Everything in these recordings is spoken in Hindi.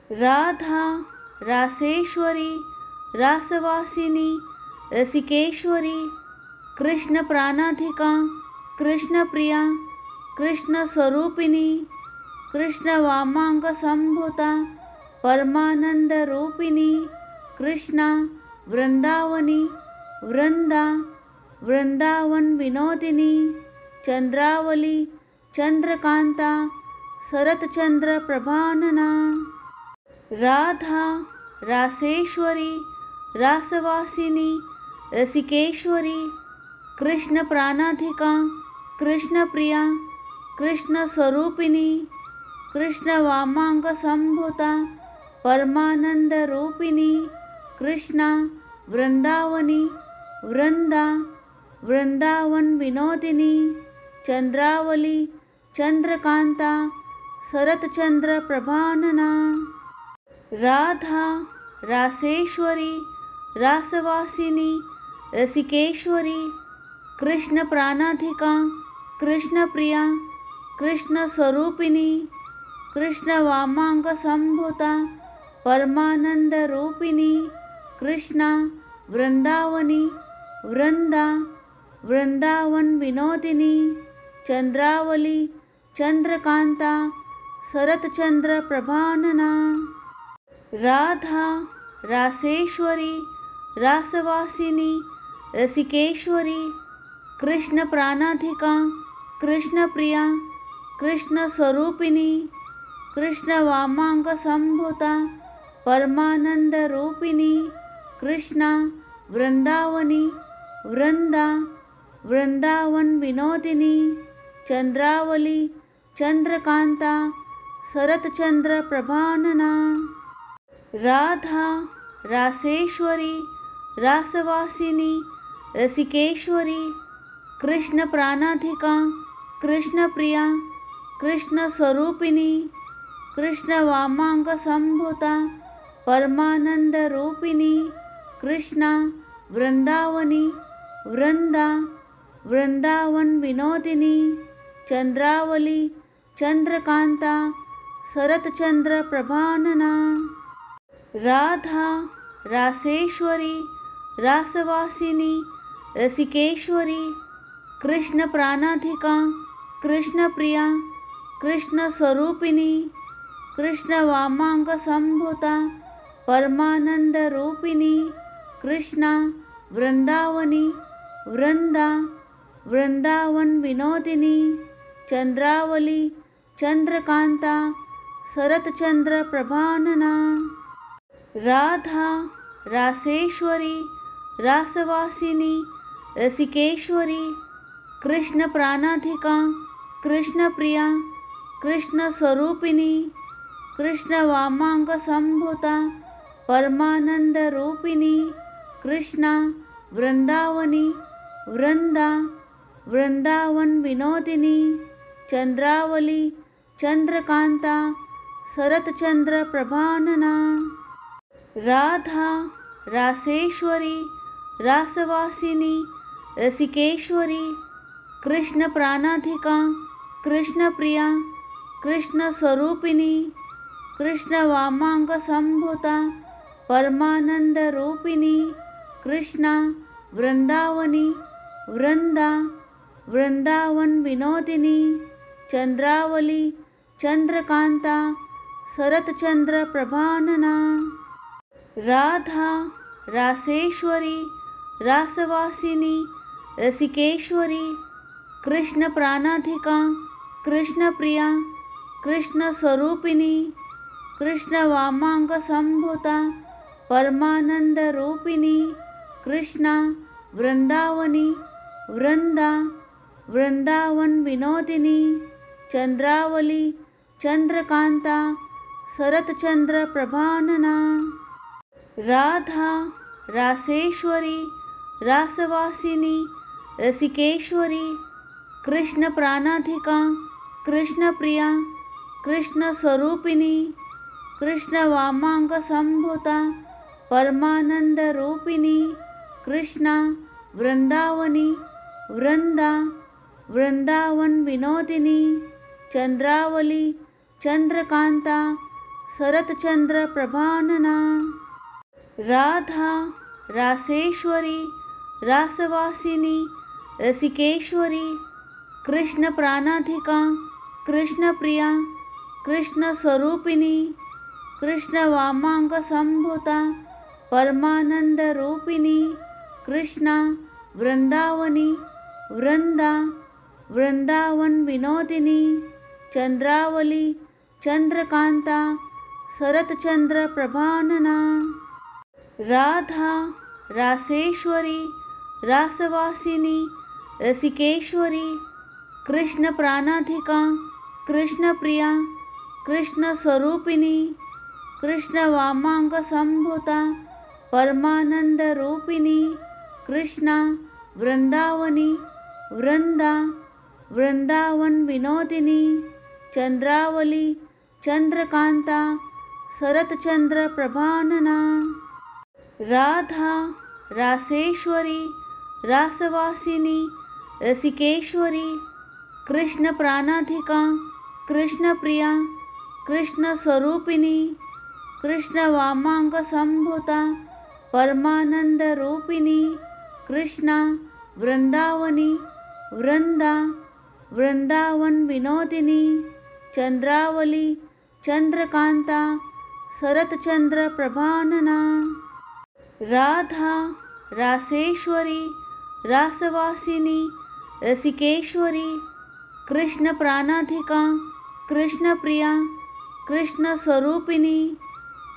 राधा रासेश्वरी रासवासिनी रसिकेश्वरी कृष्ण प्राणाधिका कृष्ण प्रिया कृष्ण स्वरूपिणी कृष्ण वामांग संभूता परमानंद रूपिणी कृष्णा वृंदावनी वृंदा वृंदावन विनोदिनी चंद्रावली चंद्रकांता शरतचंद्र प्रभानना राधा रासेश्वरी रासवासिनी रसिकेश्वरी कृष्ण प्राणाधिका कृष्ण प्रिया कृष्ण स्वरूपिणी कृष्ण वामांग संभूता परमानंद रूपिणी कृष्णा वृंदावनी वृंदा वृंदावन विनोदिनी चंद्रावली चंद्रकांता शरतचंद्र प्रभानना राधा रासेश्वरी रासवासिनी रसिकेश्वरी कृष्ण प्राणाधिका कृष्ण प्रिया कृष्ण स्वरूपिणी कृष्ण वामांग संभूता परमानंद रूपिणी कृष्णा वृंदावनी वृंदा वृंदावन विनोदिनी चंद्रावली चंद्रकांता शरतचंद्र प्रभानना राधा रासेश्वरी रासवासिनी रसिकेश्वरी कृष्ण प्राणाधिका कृष्ण प्रिया कृष्ण स्वरूपिणी कृष्ण वामांग संभूता परमानंद रूपिणी कृष्णा वृंदावनी वृंदा वृंदावन विनोदिनी चंद्रावली चंद्रकांता शरतचंद्र प्रभानना राधा रासेश्वरी रासवासिनी रसिकेश्वरी कृष्ण प्राणाधिका कृष्ण प्रिया कृष्ण स्वरूपिणी कृष्ण वामांग संभूता परमानंद रूपिणी कृष्णा वृंदावनी वृंदा वृंदावन विनोदिनी चंद्रावली चंद्रकांता शरतचंद्र प्रभानना राधा रासेश्वरी रासवासिनी रसिकेश्वरी कृष्ण प्राणाधिका कृष्ण प्रिया कृष्ण स्वरूपिणी कृष्ण वामांग संभूता परमानंद रूपिणी कृष्णा वृंदावनी वृंदा वृंदावन विनोदिनी चंद्रावली चंद्रकांता शरतचंद्र प्रभानना राधा रासेश्वरी रासवासिनी रसिकेश्वरी कृष्ण प्राणाधिका कृष्ण प्रिया कृष्ण स्वरूपिणी कृष्ण वामांग संभूता परमानंद रूपिणी कृष्णा वृंदावनी वृंदा वृंदावन विनोदिनी चंद्रावली चंद्रकांता शरतचंद्र प्रभानना राधा रासेश्वरी रासवासिनी रसिकेश्वरी कृष्ण प्राणाधिका कृष्ण प्रिया कृष्ण स्वरूपिणी कृष्ण वामांग संभूता परमानंद रूपिणी कृष्णा वृंदावनी वृंदा वृंदावन विनोदिनी चंद्रावली चंद्रकांता शरतचंद्र प्रभानना राधा रासेश्वरी रासवासिनी रसिकेश्वरी कृष्ण प्राणाधिका कृष्ण प्रिया कृष्ण स्वरूपिणी कृष्ण वामांग संभूता परमानंद रूपिणी कृष्णा वृंदावनी वृंदा वृंदावन विनोदिनी चंद्रावली चंद्रकांता शरतचंद्र प्रभानना राधा रासेश्वरी रासवासिनी रसिकेश्वरी कृष्ण प्राणाधिका कृष्ण प्रिया कृष्ण स्वरूपिणी कृष्ण वामांग संभूता परमानंद रूपिणी कृष्णा वृंदावनी वृंदा वृंदावन विनोदिनी चंद्रावली चंद्रकांता शरतचंद्र प्रभानना। राधा रासेश्वरी रासवासिनी रसिकेश्वरी कृष्ण प्राणाधिका कृष्ण प्रिया कृष्ण स्वरूपिणी कृष्ण वामांग संभूता परमानंद रूपिणी कृष्णा वृंदावनी वृंदा वृंदावन विनोदिनी चंद्रावली चंद्रकांता शरतचंद्र प्रभानना। राधा रासेश्वरी रासवासिनी रसिकेश्वरी कृष्ण प्राणाधिका कृष्ण प्रिया कृष्ण स्वरूपिणी कृष्ण वामांग संभूता परमानंद रूपिणी कृष्णा वृंदावनी वृंदा वृंदावन विनोदिनी चंद्रावली चंद्रकांता शरतचंद्र प्रभानना। राधा रासेश्वरी रासवासिनी रसिकेश्वरी कृष्ण प्राणाधिका कृष्ण प्रिया कृष्ण स्वरूपिणी कृष्ण वामांग संभूता परमानंद रूपिणी कृष्णा वृंदावनी वृंदा वृंदावन विनोदिनी चंद्रावली चंद्रकांता शरतचंद्र प्रभानना। राधा रासेश्वरी रासवासिनी रसिकेश्वरी कृष्ण प्राणाधिका कृष्ण प्रिया कृष्ण स्वरूपिणी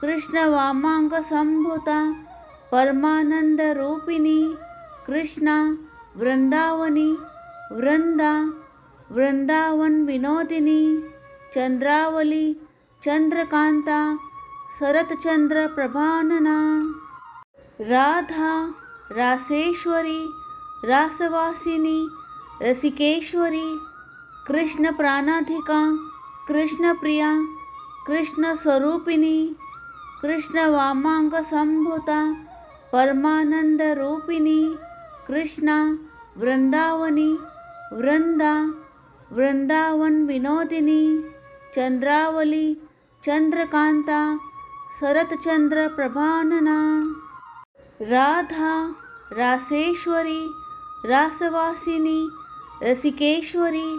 कृष्ण वामांग संभूता परमानंद रूपिणी कृष्णा वृंदावनी वृंदा वृंदावन विनोदिनी चंद्रावली चंद्रकांता शरतचंद्र प्रभानना। राधा रासेश्वरी रासवासिनी रसिकेश्वरी कृष्ण प्राणाधिका कृष्ण प्रिया कृष्ण स्वरूपिणी कृष्ण वामांग संभूता परमानंद रूपिणी कृष्णा वृंदावनी वृंदा वृंदावन विनोदिनी चंद्रावली चंद्रकांता शरतचंद्र प्रभानना। राधा रासेश्वरी रासवासिनी रसिकेश्वरी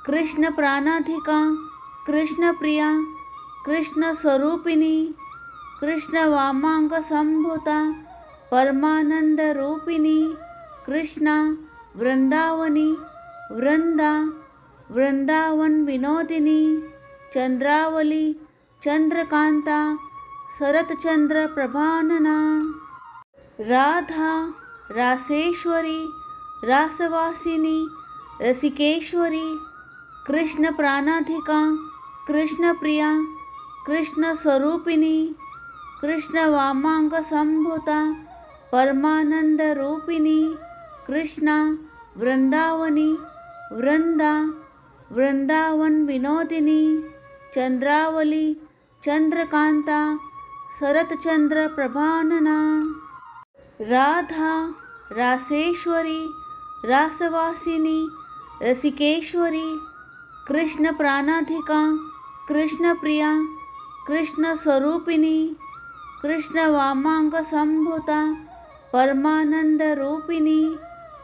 कृष्ण प्राणाधिका कृष्ण प्रिया कृष्ण स्वरूपिणी कृष्ण वामांग संभूता परमानंद रूपिणी कृष्णा वृंदावनी वृंदा वृंदावन विनोदिनी चंद्रावली चंद्रकांता शरतचंद्र प्रभानना। राधा रासेश्वरी रासवासिनी रसिकेश्वरी कृष्ण प्राणाधिका कृष्ण प्रिया कृष्ण स्वरूपिणी कृष्ण वामांग संभूता परमानंद रूपिणी कृष्णा वृंदावनी वृंदा वृंदावन विनोदिनी चंद्रावली चंद्रकांता शरतचंद्र प्रभानना। राधा रासेश्वरी रासवासिनी रसिकेश्वरी कृष्ण प्राणाधिका कृष्ण प्रिया कृष्ण स्वरूपिणी कृष्ण वामांग संभूता परमानंद रूपिणी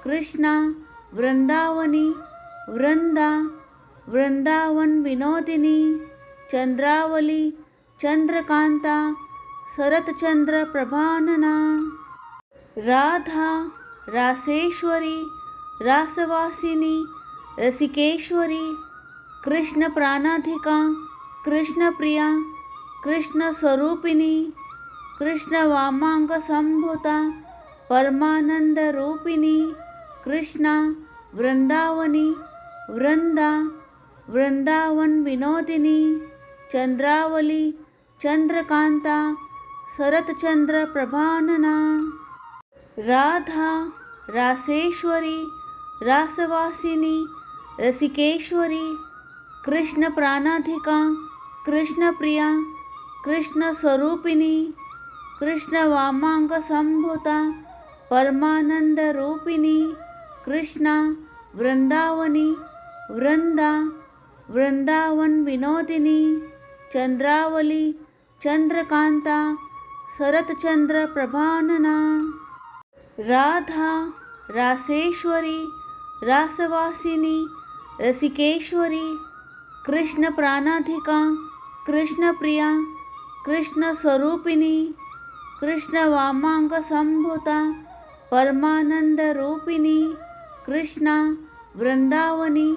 कृष्णा वृंदावनी वृंदा वृंदावन विनोदिनी चंद्रावली चंद्रकांता शरतचंद्र प्रभानना। राधा रासेश्वरी रासवासिनी रसिकेश्वरी कृष्ण प्राणाधिका कृष्ण प्रिया कृष्ण स्वरूपिणी कृष्ण वामांग संभूता परमानंद रूपिणी कृष्णा वृंदावनी वृंदा वृंदावन विनोदिनी चंद्रावली चंद्रकांता शरतचंद्र प्रभानना। राधा रासेश्वरी रासवासिनी रसिकेश्वरी कृष्ण प्राणाधिका कृष्ण प्रिया कृष्ण स्वरूपिणी कृष्ण वामांग संभूता परमानंद रूपिणी कृष्णा वृंदावनी वृंदा वृंदावन विनोदिनी चंद्रावली चंद्रकांता शरतचंद्र प्रभानना। राधा रासेश्वरी रासवासिनी रसिकेश्वरी कृष्ण प्राणाधिका कृष्ण प्रिया कृष्ण स्वरूपिणी कृष्ण वामांग संभूता परमानंद रूपिणी कृष्णा वृंदावनी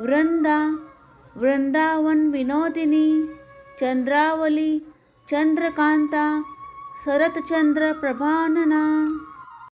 वृंदा वृंदावन विनोदिनी चंद्रावली चंद्रकांता शरतचंद्र प्रभानना।